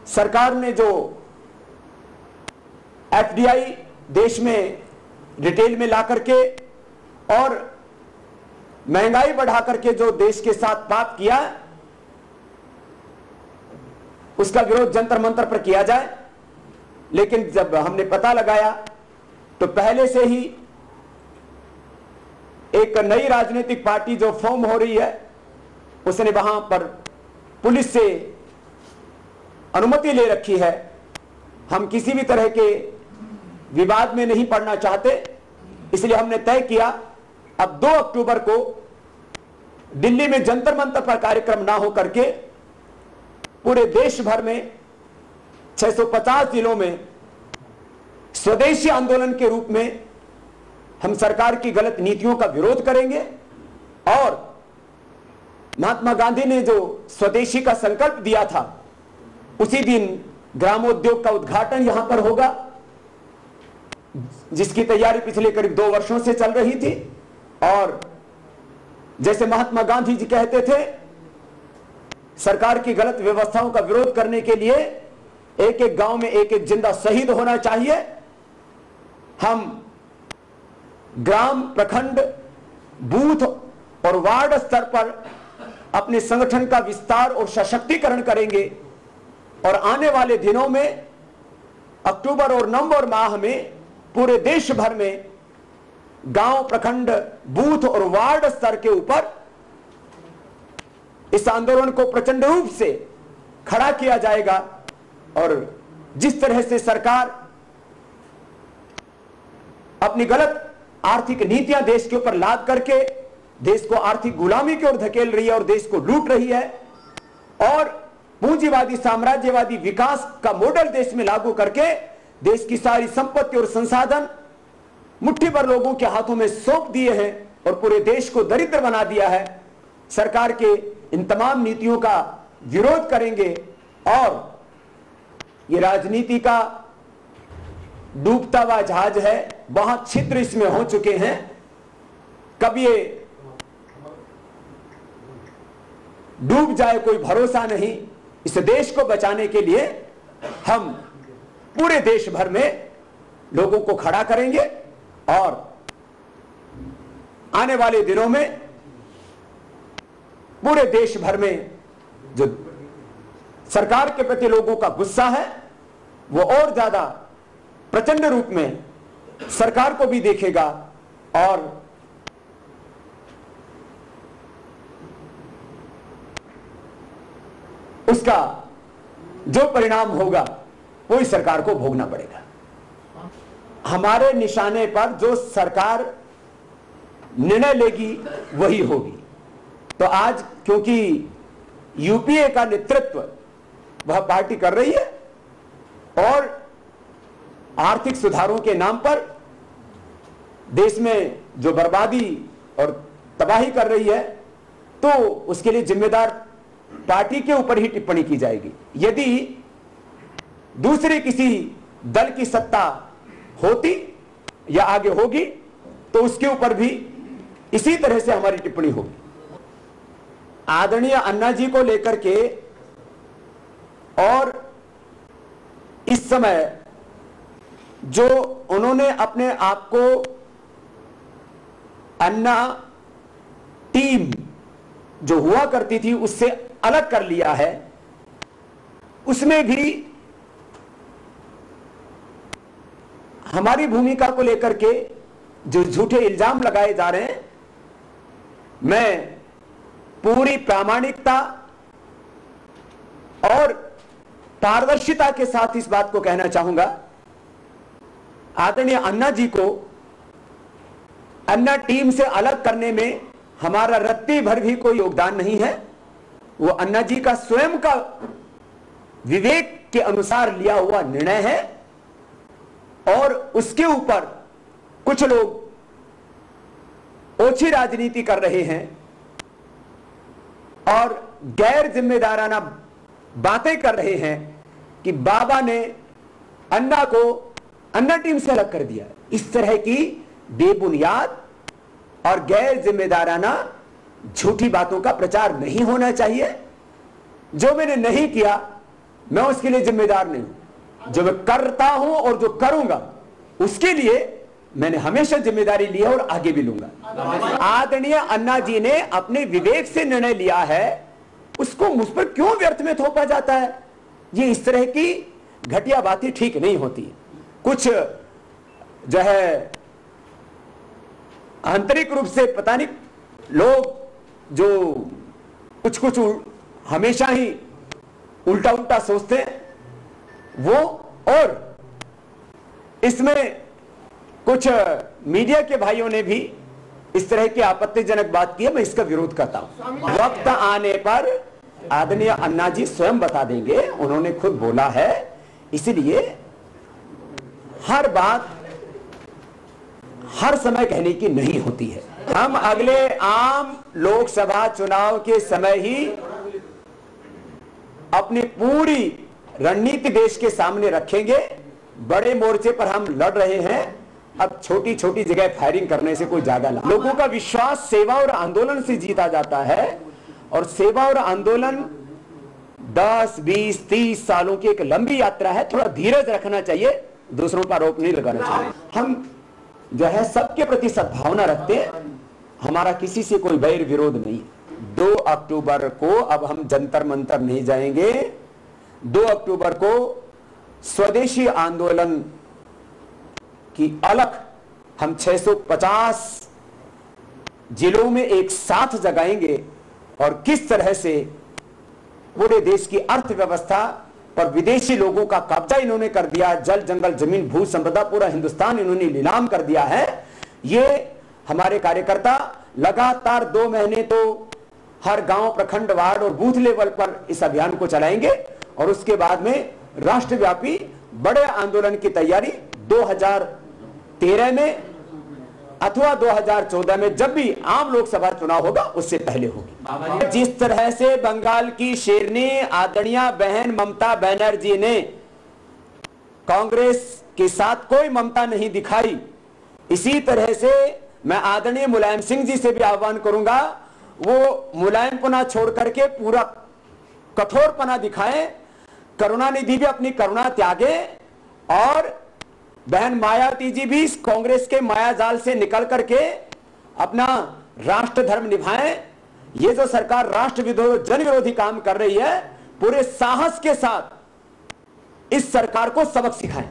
सरकार ने जो एफडीआई देश में रिटेल में ला करके और महंगाई बढ़ा करके जो देश के साथ पाप किया, उसका विरोध जंतर मंतर पर किया जाए। लेकिन जब हमने पता लगाया तो पहले से ही एक नई राजनीतिक पार्टी जो फॉर्म हो रही है, उसने वहां पर पुलिस से अनुमति ले रखी है। हम किसी भी तरह के विवाद में नहीं पड़ना चाहते, इसलिए हमने तय किया अब 2 अक्टूबर को दिल्ली में जंतर मंतर पर कार्यक्रम ना हो करके पूरे देश भर में 650 जिलों में स्वदेशी आंदोलन के रूप में हम सरकार की गलत नीतियों का विरोध करेंगे। और महात्मा गांधी ने जो स्वदेशी का संकल्प दिया था, उसी दिन ग्रामोद्योग का उद्घाटन यहां पर होगा, जिसकी तैयारी पिछले करीब 2 वर्षों से चल रही थी। और जैसे महात्मा गांधी जी कहते थे, सरकार की गलत व्यवस्थाओं का विरोध करने के लिए एक एक गांव में एक एक जिंदा शहीद होना चाहिए। हम ग्राम, प्रखंड, बूथ और वार्ड स्तर पर अपने संगठन का विस्तार और सशक्तिकरण करेंगे। और आने वाले दिनों में अक्टूबर और नवंबर माह में पूरे देश भर में गांव, प्रखंड, बूथ और वार्ड स्तर के ऊपर इस आंदोलन को प्रचंड रूप से खड़ा किया जाएगा। और जिस तरह से सरकार अपनी गलत आर्थिक नीतियां देश के ऊपर लाद करके देश को आर्थिक गुलामी की ओर धकेल रही है और देश को लूट रही है, और पूंजीवादी साम्राज्यवादी विकास का मॉडल देश में लागू करके देश की सारी संपत्ति और संसाधन मुट्ठी भर लोगों के हाथों में सौंप दिए हैं और पूरे देश को दरिद्र बना दिया है। सरकार के इन तमाम नीतियों का विरोध करेंगे। और ये राजनीति का डूबता हुआ जहाज है, बहुत छिद्र इसमें हो चुके हैं। कब ये डूब जाए कोई भरोसा नहीं। इस देश को बचाने के लिए हम पूरे देश भर में लोगों को खड़ा करेंगे और आने वाले दिनों में पूरे देश भर में जो सरकार के प्रति लोगों का गुस्सा है, वो और ज्यादा प्रचंड रूप में सरकार को भी देखेगा और उसका जो परिणाम होगा वो ही सरकार को भोगना पड़ेगा। हमारे निशाने पर जो सरकार निर्णय लेगी वही होगी। तो आज क्योंकि यूपीए का नेतृत्व वह पार्टी कर रही है और आर्थिक सुधारों के नाम पर देश में जो बर्बादी और तबाही कर रही है, तो उसके लिए जिम्मेदार पार्टी के ऊपर ही टिप्पणी की जाएगी। यदि दूसरे किसी दल की सत्ता होती या आगे होगी तो उसके ऊपर भी इसी तरह से हमारी टिप्पणी होगी। आदरणीय अन्ना जी को लेकर के और इस समय जो उन्होंने अपने आप को अन्ना टीम जो हुआ करती थी उससे अलग कर लिया है, उसमें भी हमारी भूमिका को लेकर के जो झूठे इल्जाम लगाए जा रहे हैं, मैं पूरी प्रामाणिकता और पारदर्शिता के साथ इस बात को कहना चाहूंगा। आदरणीय अन्ना जी को अन्ना टीम से अलग करने में हमारा रत्ती भर भी कोई योगदान नहीं है। वो अन्ना जी का स्वयं का विवेक के अनुसार लिया हुआ निर्णय है और उसके ऊपर कुछ लोग ओछी राजनीति कर रहे हैं और गैर जिम्मेदाराना बातें कर रहे हैं कि बाबा ने अन्ना को अन्ना टीम से अलग कर दिया। इस तरह की बेबुनियाद और गैर जिम्मेदाराना झूठी बातों का प्रचार नहीं होना चाहिए। जो मैंने नहीं किया मैं उसके लिए जिम्मेदार नहीं हूं। जो मैं करता हूं और जो करूंगा उसके लिए मैंने हमेशा जिम्मेदारी ली है और आगे भी लूंगा। आदरणीय अन्ना जी ने अपने विवेक से निर्णय लिया है, उसको मुझ पर क्यों व्यर्थ में थोपा जाता है? ये इस तरह की घटिया बातें ठीक नहीं होती। कुछ जो है आंतरिक रूप से पता नहीं लोग जो कुछ कुछ हमेशा ही उल्टा उल्टा सोचते हैं वो, और इसमें कुछ मीडिया के भाइयों ने भी इस तरह की आपत्तिजनक बात की है। मैं इसका विरोध करता हूं। वक्त आने पर आदरणीय अन्ना जी स्वयं बता देंगे, उन्होंने खुद बोला है। इसलिए हर बात हर समय कहने की नहीं होती है। हम अगले आम लोकसभा चुनाव के समय ही अपनी पूरी रणनीति देश के सामने रखेंगे। बड़े मोर्चे पर हम लड़ रहे हैं, अब छोटी छोटी जगह फायरिंग करने से कोई ज्यादा लाभ। लोगों का विश्वास सेवा और आंदोलन से जीता जाता है, और सेवा और आंदोलन 10, 20, 30 सालों की एक लंबी यात्रा है। थोड़ा धीरज रखना चाहिए, दूसरों पर आरोप नहीं लगाना चाहिए। हम जो है सबके प्रति सद्भावना रखते हैं, हमारा किसी से कोई वैर विरोध नहीं। 2 अक्टूबर को अब हम जंतर मंतर नहीं जाएंगे। 2 अक्टूबर को स्वदेशी आंदोलन की अलख हम 650 जिलों में एक साथ जगाएंगे, और किस तरह से पूरे देश की अर्थव्यवस्था पर विदेशी लोगों का कब्जा इन्होंने कर दिया, जल जंगल जमीन भू संपदा पूरा हिंदुस्तान इन्होंने नीलाम कर दिया है। ये हमारे कार्यकर्ता लगातार 2 महीने तो हर गांव, प्रखंड, वार्ड और बूथ लेवल पर इस अभियान को चलाएंगे, और उसके बाद में राष्ट्रव्यापी बड़े आंदोलन की तैयारी 2013 में अथवा 2014 में जब भी आम लोकसभा चुनाव होगा उससे पहले होगी। जिस तरह से बंगाल की शेरनी आदरणीय बहन ममता बनर्जी ने कांग्रेस के साथ कोई ममता नहीं दिखाई, इसी तरह से मैं आदरणीय मुलायम सिंह जी से भी आह्वान करूंगा, वो मुलायमपना छोड़ करके पूरा कठोरपना दिखाएं। करुणानिधि भी अपनी करुणा त्यागे, और बहन मायावती जी भी इस कांग्रेस के मायाजाल से निकल करके अपना राष्ट्र धर्म निभाएं। ये जो सरकार राष्ट्र विरोधी, जन विरोधी काम कर रही है, पूरे साहस के साथ इस सरकार को सबक सिखाएं।